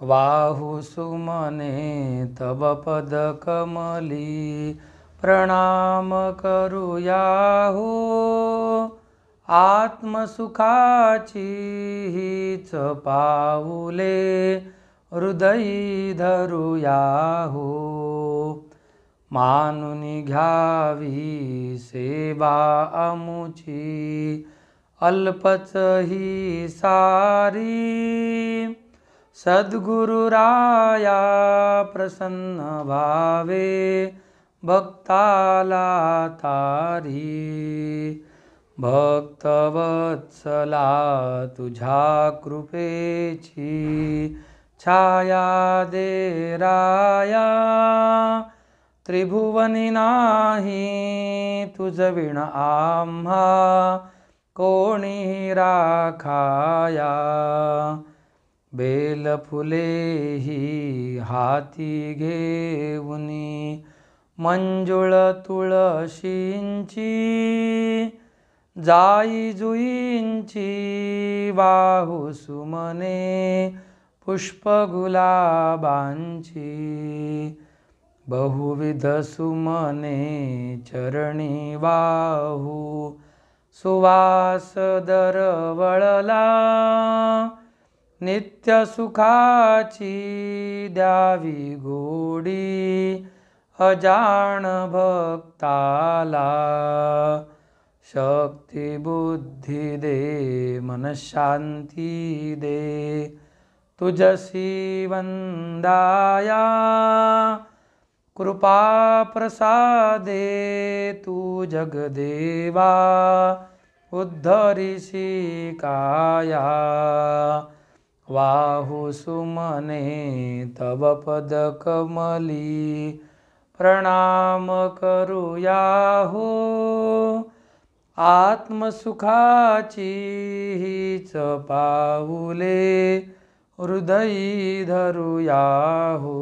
वाहु सुमने तव पदकमली प्रणाम करूयाहो आत्मसुखाची हीच पाऊले हृदयी धरूयाहो मानुनी घ्यावी सेवा अमुची अल्पच ही सारी सद्गुरुराया प्रसन्न भावे भक्ताला तारी भक्तवत्सला तुझ्या कृपेची छाया दे राया त्रिभुवनी नाही तुझविण आम्हा कोणी राखाया बेल फुले ही हाती घेऊनी मंजुळ तुळशींची जाई जुईंची वाहू सुमने पुष्प गुलाबांची बहुविध सुमने चरणी वाहू सुवास दरवळला नित्य सुखाची द्यावी गोडी अजान भक्ताला शक्ती बुद्धी दे मनशांती दे तुझसी वंदाया कृपा प्रसादे तू जगदेवा उद्धरिसी काया वाहु सुमने तव पदकमली प्रणाम करूयाहो आत्मसुखाची हीच पाऊले हृदयी धरूयाहो